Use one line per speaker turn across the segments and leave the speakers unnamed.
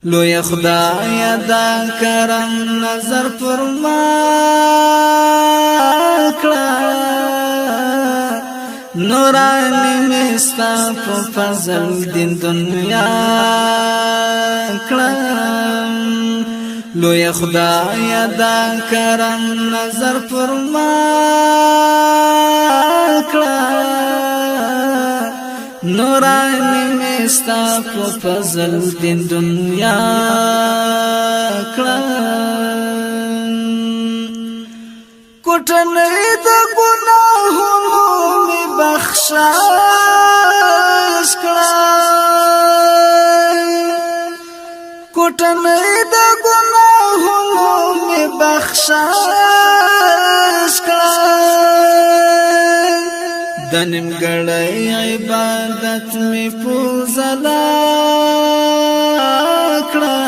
لوی خدای دا کرم نظر پر ما کړه نورانی مستا په فضل دین دنیا کړه لوی خدای دا کرم نظر پر ما کړه نورانی مستا په فضل دین دنیا کړه کوټنۍ د ګناهونو می بخشش کړه کوټنۍ د ګناهونو می بخشش کړه د نیمګړی عبادت می پوزلا کړه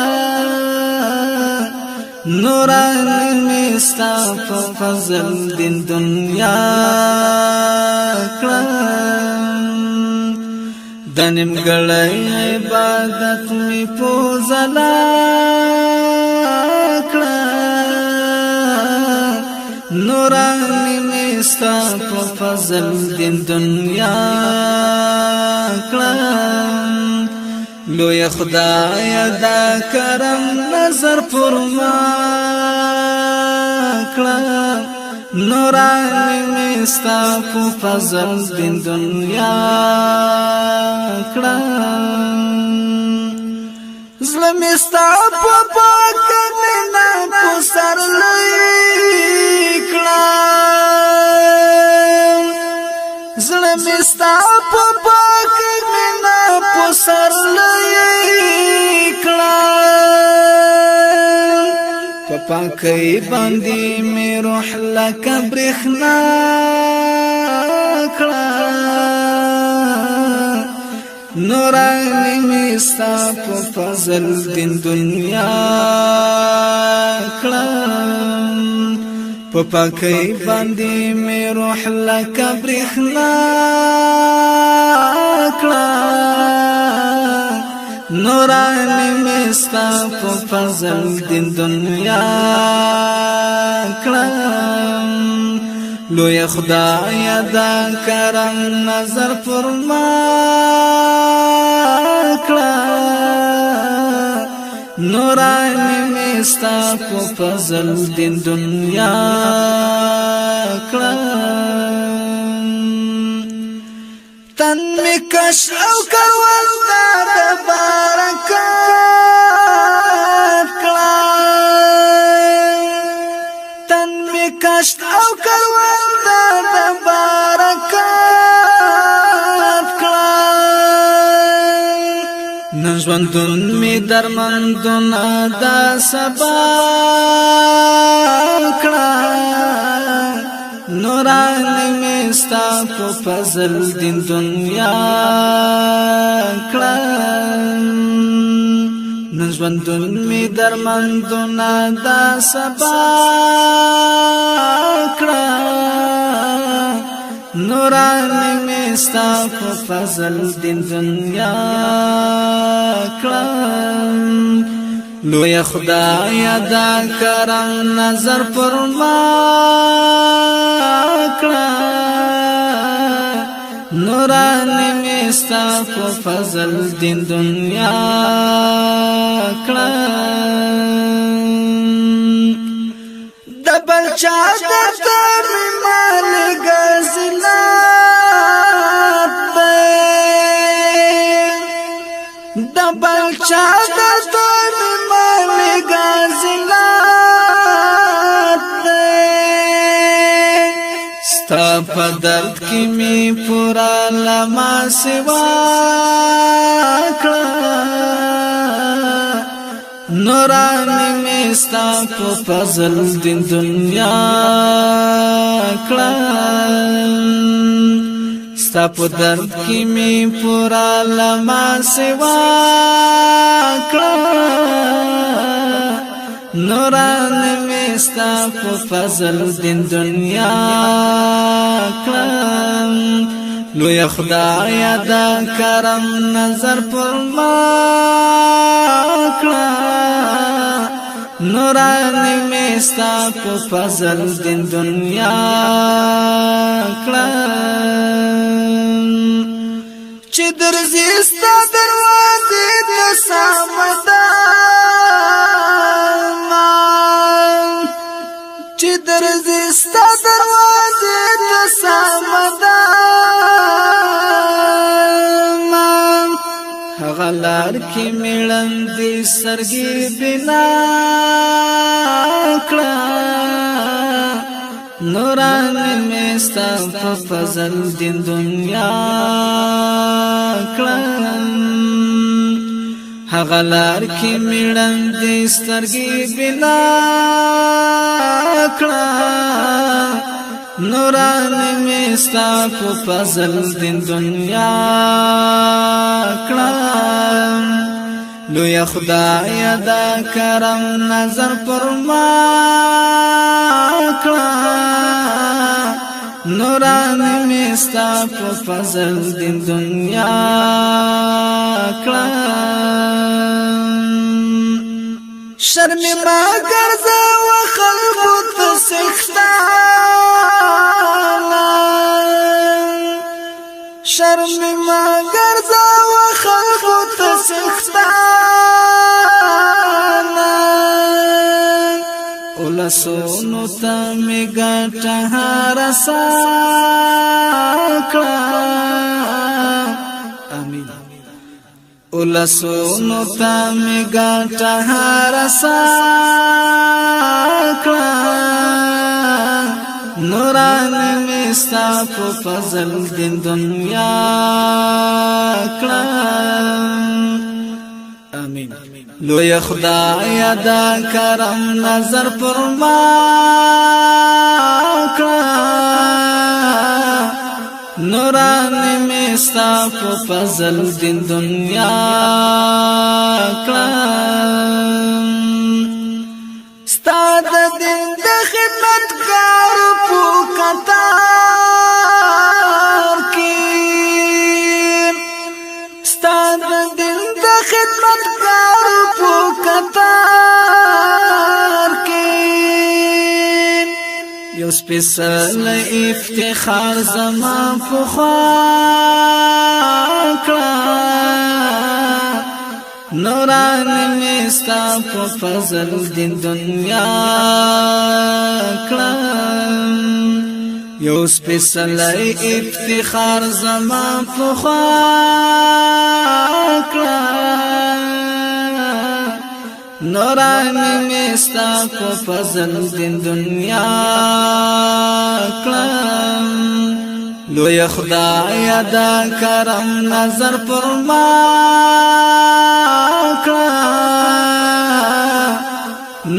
نورانی می ستا په فضل دین دنیا کړه د نیمګړی عبادت می پوزلا کړه نورانی می ستا په فضل دین دنیا کړه لوی خدای دا کرم نظر پر ما کړه نورانی می ستا په فضل دین دنیا کړه زړه می ستا په پاک مینا په سر زړه می ستا په پاک مینا په سر لیکړه په پاکۍ باندې می روح لکه برېښنا کړه نورانی می ستا په فضل دین دنیا کړه په پاکۍ باندې می روح لکه برېښنا کړه نورانی می ستا په فضل دین دنیا کړه لوی خدای دا کرم نظر پر ما کړه نورانی می ستا په فضل دین دنیا کړه تن می کش او کول دا برکات کړه تن می کش او کول دا برکات کړه نن ژوندون می درمندون دا سبا کړه نورانی می ستا په فضل دین دنیا کړه نن ژوندون می درمندون دا سبا کړه نورانی می ستا په فضل دین دنیا کړه لوی خدای دا کرم نظر پر ما کړه نورانی می ستا په فضل دین دنیا کړه د بل چا درته می مال غزلات د بل چا درته می مال غزلات ستا په درد کې می پورا لما سوا کړه نورانی می ستا په فضل دین دنیا کړه ستا په درد کې می پورا لما سوا کړه نورانی می ستا په فضل دین دنیا کړه لوی خدای دا کرم نظر پر ما کړه نورانی میستا په فضل دین دنیا کړه چې درځي ستا دروازې ته سمدا چې درځي ستا دروازې ته سمدا غلار کی میړندې سرګي بنا کړه نوران میستا په فضل دین دنیا کړه غلار کی میړندې سرګي بنا کړه نوران میستا په فضل دین دنیا کړه لوی خدای دا کرم نظر پر ما کړه نوران میستا په فضل دین دنیا کړه شرم ما ګرځا و خلقو ته سختانا شرم ما ګرځا و خلقو ته سختانا ولسونو ته می ګټه رسا کړه امين ولسونو ته می ګټه رسا کړه نوران میستا په فضل دین دنیا کړه امين لوی خدای دا کرم نظر پر ما کړه نوران میستا په فضل دین دنیا کړه ستا د دین د خدمتګار په قطار کې ستا د دین د خدمتګار په قطار کې یو سپیشل افتخار زما په خوا کړه نوران میستا په فضل دین دنیا کړه یو سپیشل افتخار زما په خوا کړه نوران میستا په فضل دین دنیا کړه لوی خدای دا کرم نظر پر ما کړه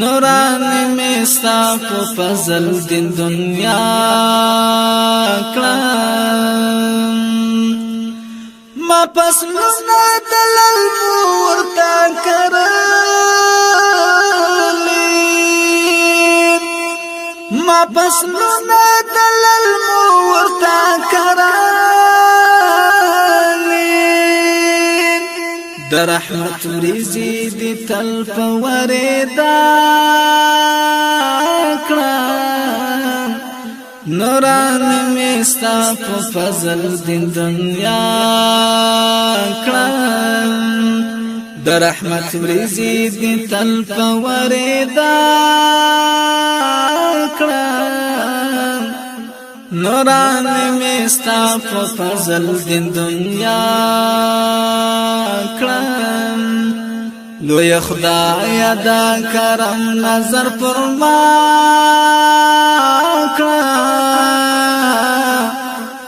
نوران میستا په فضل دین دنیا کړه ما پس لونه دلل ورتا کرلی ما پس لونه دلل ورتا کرلی در رحمت ریزی دی تل پوریدا کړه نوران میستا په فضل دین دنیا کړه در رحمت ریزی دی تل پوریدا کړه نوران میستا په فضل دین دنیا کړه لوی خدای دا کرم نظر پر ما کړه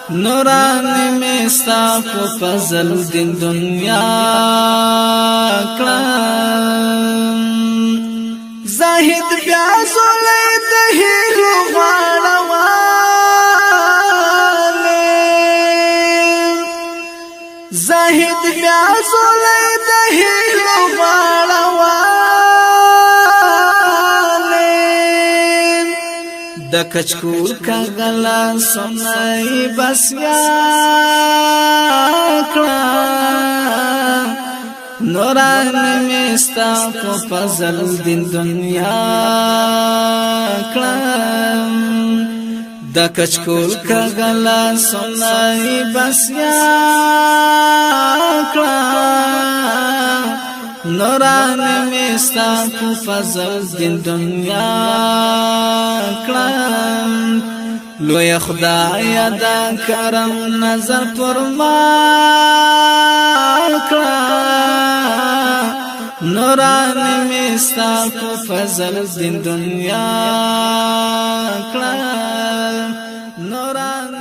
نوران میستا په فضل دین دنیا کړه زاهد بیا زولې د هیلو غواړواله زاهد بیا زولې د هیلو غواړواله د کچکول کا غلا سنای بس یا کړه نوران میستا په فضل دین دنیا کړه د کچکول کا غلا سنای بس یا کړه نوران میستا په فضل دین دنیا کړه لوی خدای دا کرم نظر پر ما کړه نوران میستا په فضل دین دنیا کړه نوران